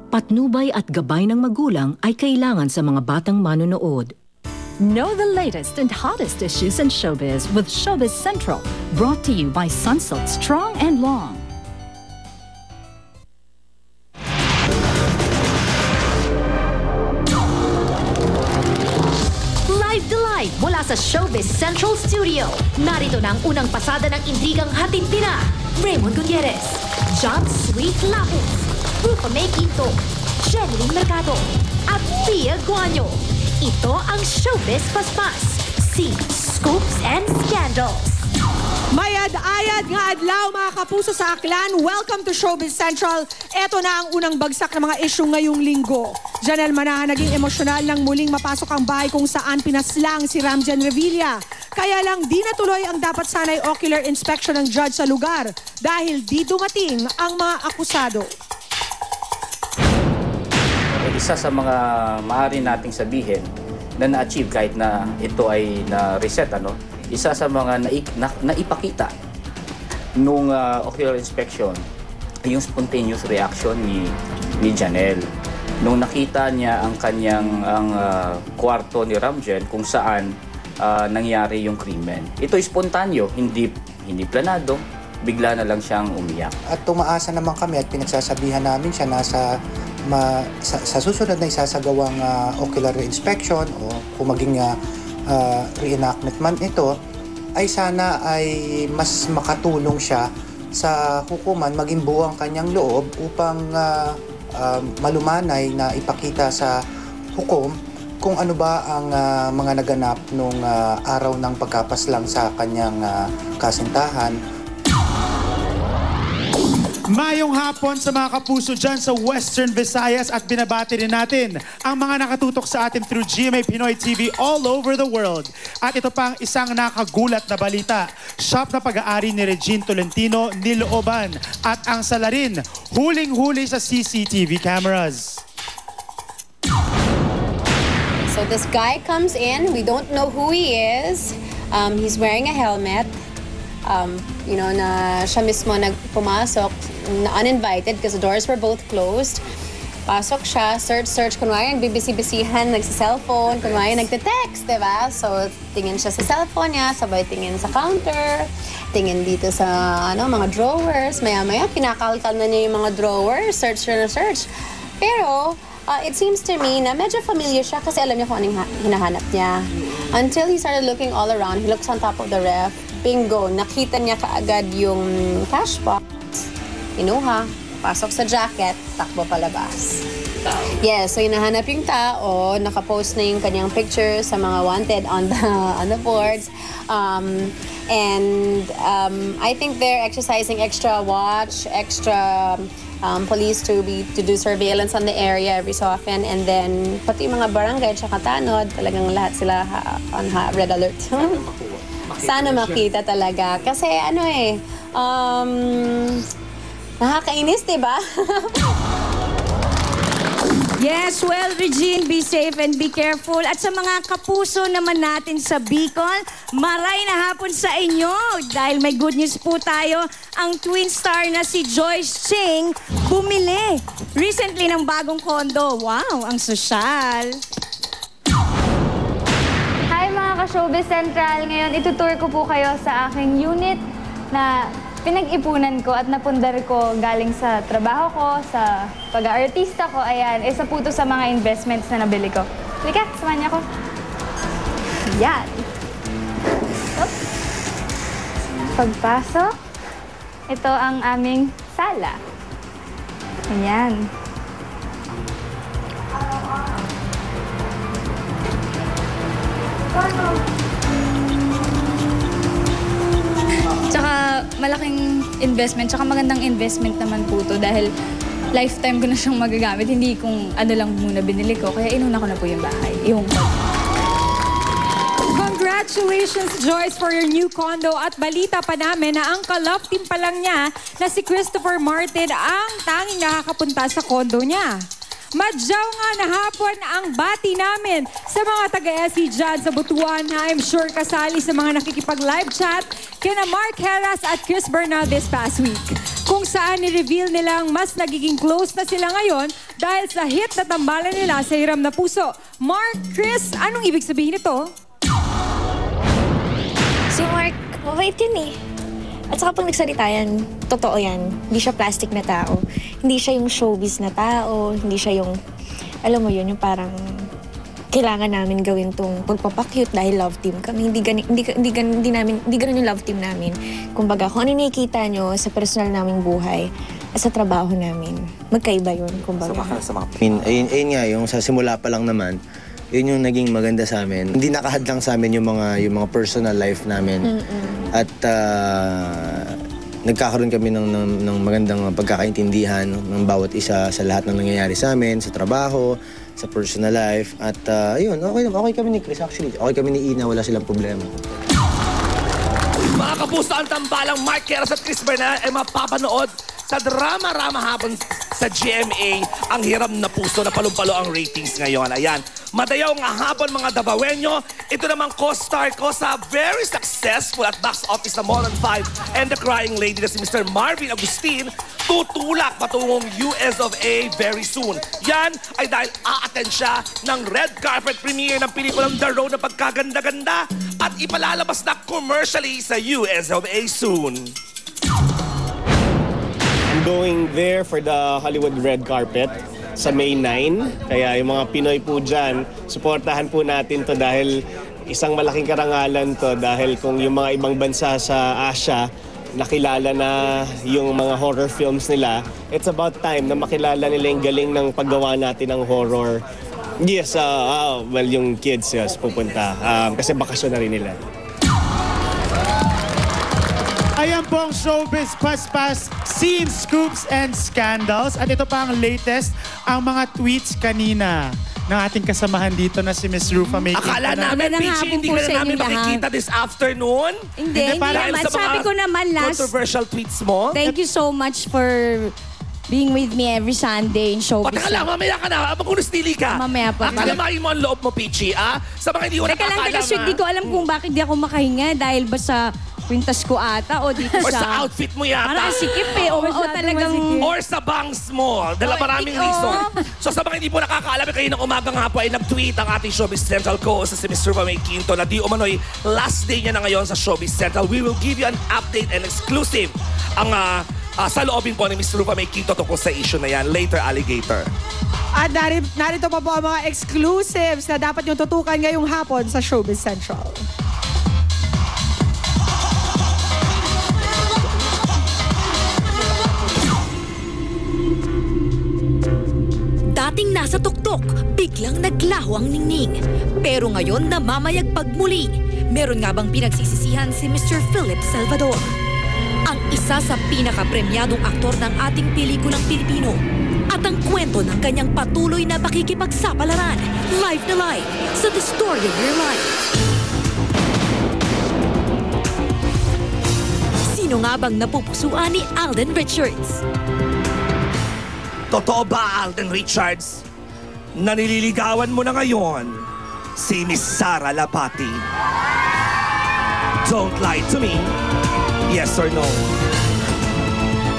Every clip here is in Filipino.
Patnubay at gabay ng magulang ay kailangan sa mga batang manonood. Know the latest and hottest issues in showbiz with Showbiz Central, brought to you by Sunsilk Strong and Long. Live to live mula sa Showbiz Central Studio. Narito na ang unang pasada ng intrigang hatid nila Raymond Gutierrez, John Sweet Lapus, Rufa May Quinto, Jeneline Mercado, at Pia Guanyo. Ito ang Showbiz Paspas, si Scoops and Scandals. Mayad-ayad nga adlaw mga kapuso sa Aklan. Welcome to Showbiz Central. Ito na ang unang bagsak ng mga isyu ngayong linggo. Janelle Manahan naging emosyonal nang muling mapasok ang bahay kung saan pinaslang si Ramjen Revilla. Kaya lang di natuloy ang dapat sanay ocular inspection ng judge sa lugar dahil di dumating ang mga akusado. Isa sa mga maaari nating sabihin na na-achieve kahit na ito ay na-reset, isa sa mga naipakita nung ocular inspection ay yung spontaneous reaction ni Janelle. Nung nakita niya ang kanyang kwarto ni Ramjen kung saan nangyari yung krimen. Ito ay spontanyo, hindi planado, bigla na lang siyang umiyak. At tumaasa naman kami at pinagsasabihan namin siya na sa susunod na isasagawang ocular inspection o kung maging reenactment man ito, ay sana ay mas makatulong siya sa hukuman, maging buo ang kanyang loob upang malumanay na ipakita sa hukom kung ano ba ang mga naganap nung araw ng pagkapaslang sa kanyang kasintahan. Mayong hapon sa mga kapuso dyan sa Western Visayas at binabati rin natin ang mga nakatutok sa atin through GMA Pinoy TV all over the world. At ito pang isang nakagulat na balita. Shop na pag-aari ni Regine Tolentino nilooban at ang salarin huling-huli sa CCTV cameras. So this guy comes in, we don't know who he is. He's wearing a helmet. Na siya mismo nagpumasok uninvited because the doors were both closed. Pasok siya, search, kunwari nagbibisi-bisihan, nagsa-cellphone, kunwari nagte-text, diba? So, tingin siya sa cellphone niya, sabay tingin sa counter, tingin dito sa mga drawers, maya-maya, kinakalkal na niya yung mga drawers, search na search. Pero, it seems to me na medyo familiar siya kasi alam niya kung anong hinahanap niya. Until he started looking all around, he looks on top of the ref, bingo, nakita niya kaagad yung cash box. Inuha, pasok sa jacket, takbo palabas. Yes, so hinahanap yung tao, nakapost na yung kanyang picture sa mga wanted on the boards. I think they're exercising extra watch, extra police to do surveillance on the area every so often, and then pati yung mga barangay at tanod, talagang lahat sila on red alert. Sana makita talaga. Kasi nakakainis, diba? Yes, well, Regine, be safe and be careful. At sa mga kapuso naman natin sa Bicol, maray na hapon sa inyo. Dahil may good news po tayo, ang twin star na si Joyce Ching bumili recently ng bagong kondo. Wow, ang sosyal. Hi mga ka-Showbiz Central. Ngayon, itutour ko po kayo sa aking unit na pinag-ipunan ko at napundar ko galing sa trabaho ko, sa pag-aartista ko. Ayan, isa po ito sa mga investments na nabili ko. Halika, samahan niyo ako. Yan. Oops. Pagpasok, ito ang aming sala. Ayan. Tsaka malaking investment, tsaka magandang investment naman po to dahil lifetime ko na siyang magagamit. Hindi kung ano lang muna binili ko, kaya inuna ko na po yung bahay. Congratulations, Joyce, for your new condo. At balita pa namin na ang ka-love team pa lang niya na si Christopher Martin ang tanging nakakapunta sa condo niya. Madyaw nga na hapon ang bati namin sa mga taga-SC dyan sa Butuan na I'm sure kasali sa mga nakikipag-live chat kina Mark Heras at Chris Bernal this past week. Kung saan ni-reveal nilang mas nagiging close na sila ngayon dahil sa hit na tambalan nila sa Hiram na Puso. Mark, Chris, anong ibig sabihin ito? Si Mark, mabait yun eh. At saka pag nagsalita yan, totoo yan. Hindi siya plastic na tao. Hindi siya yung showbiz na tao. Hindi siya yung, alam mo yun, yung parang kailangan namin gawin tong pagpapakyut dahil love team kami. Hindi ganun yung love team namin. Kumbaga, kung ano nakikita nyo sa personal naming buhay at sa trabaho namin, magkaiba yun, kumbaga. Ayun nga, yung sa simula pa lang naman, yun yung naging maganda sa amin. Hindi nakahadlang sa amin yung mga personal life namin. At nagkakaroon kami ng magandang pagkakaintindihan ng bawat isa sa lahat ng nangyayari sa amin, sa trabaho, sa personal life. At yun, okay kami ni Chris actually. Okay kami ni Ina, wala silang problema. Mga kapuso, ang tambalang Mark Heras at Chris Bernal ay mapapanood sa drama-rama hapon sa GMA. Ang Hiram na Puso na palumpalo ang ratings ngayon. Ayan, madayaw nga hapon mga Dabawenyo. Ito namang co-star ko sa very successful at box office na Moron 5 and The Crying Lady na si Mr. Marvin Agustin tutulak patungong US of A very soon. Yan ay dahil a-attend siya ng red carpet premiere ng pelikulang The Road na pagkaganda-ganda at ipalalabas na commercially sa US of A soon. I'm going there for the Hollywood red carpet sa May 9. Kaya yung mga Pinoy po dyan, suportahan po natin to dahil isang malaking karangalan to dahil kung yung mga ibang bansa sa Asia nakilala na yung mga horror films nila, it's about time na makilala nila yung galing ng paggawa natin ng horror. Yes, well, yung kids yes, pupunta kasi bakasyon na rin nila. Ayan po ang Showbiz Paspas, Scenes, Scoops, and Scandals. At ito pa ang latest, ang mga tweets kanina ng ating kasamahan dito na si Miss Rufa May. Akala namin, Pichi, hindi ka na namin makikita this afternoon. Hindi naman. Sabi ko naman last... controversial tweets mo. Thank you so much for being with me every Sunday in Showbiz. Pataka lang, mamaya ka na. Magkunustili ka. Mamaya pa. Kalamahin mo ang loob mo, Pichi, ah? Sa mga hindi ko nakakaalam, Teka lang, di ko alam kung bakit di ako makahinga dahil ba sa kwintas ko ata o dito or sa outfit mo yata. Parang sikip eh. O talagang... Or sa bangs mo. Dala maraming reason. So sa mga hindi po nakakaalam, kayo ng umagang hapon ay nag-tweet ang ating Showbiz Central co-host si Mr. Rufa May Quinto na di umano'y last day niya na ngayon sa Showbiz Central. We will give you an update and exclusive ang sa loobin po ni Mr. Rufa May Quinto tungkol sa issue na yan. Later, Alligator. At narito pa po ang mga exclusives na dapat yung tutukan ngayong hapon sa Showbiz Central. Dating nasa tuktok, biglang naglaho ang ningning. Pero ngayon namamayagpag muli. Meron nga bang pinagsisisihan si Mr. Philip Salvador? Ang isa sa pinakapremyadong aktor ng ating pelikulang Pilipino. At ang kwento ng kanyang patuloy na pakikipagsapalaran, live na live, sa The Story of Your Life. Sino nga bang napupusuan ni Alden Richards? Totoo ba, Alden Richards, na nililigawan mo na ngayon si Miss Sara Lapati? Don't lie to me. Yes or no?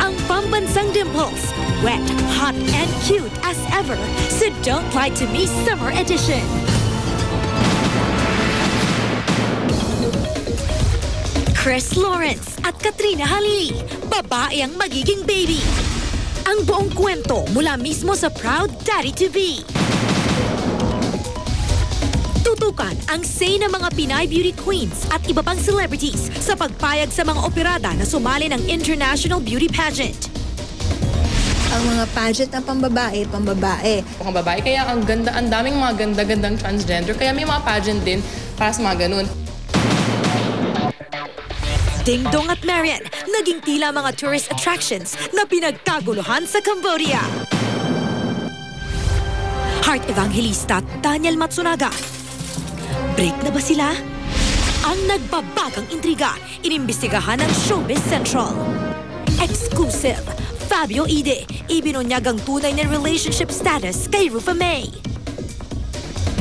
Ang pambansang dimples, wet, hot, and cute as ever sa Don't Lie to Me Summer Edition. Chris Lawrence at Katrina Halili, babae ang magiging baby. Ang buong kwento mula mismo sa proud daddy-to-be. Tutukan ang say ng mga Pinay beauty queens at iba pang celebrities sa pagpayag sa mga operada na sumali ng International Beauty Pageant. Ang mga pageant ng pambabae. Mga babae, kaya ang daming mga ganda-gandang transgender, kaya may mga pageant din para sa mga ganun. Ding Dong at Marian, naging tila mga tourist attractions na pinagkaguluhan sa Cambodia. Heart Evangelista at Daniel Matsunaga. Break na ba sila? Ang nagbabagang intriga, inimbestigahan ng Showbiz Central. Exclusive, Fabio Ide, ibinunyag ang tunay na relationship status kay Rufa May.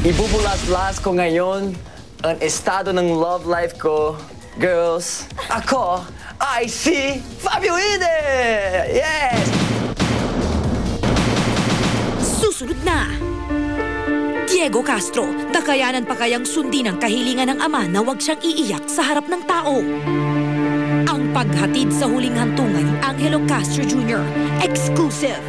Ibubulas-las ko ngayon ang estado ng love life ko Girls, ako ay si Fabio Ide! Yes! Susunod na! Diego Castro, nakayanan pa kayang sundin ang kahilingan ng ama na huwag siyang iiyak sa harap ng tao. Ang paghatid sa huling hantungan ni Angelo Castro Jr. Exclusive.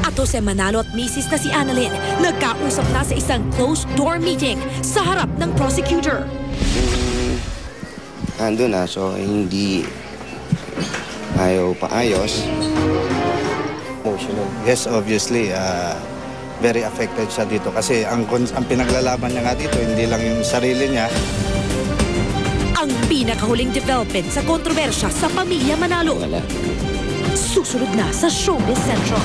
At Jose Manalo at Mrs. na si Annalyn nagkausap na sa isang closed-door meeting sa harap ng prosecutor. Ando na, so hindi ayaw paayos. Emotional. Yes, obviously, very affected siya dito kasi ang pinaglalaban niya nga dito, hindi lang yung sarili niya. Ang pinakahuling development sa kontrobersya sa pamilya Manalo. Susunod na sa Showbiz Central.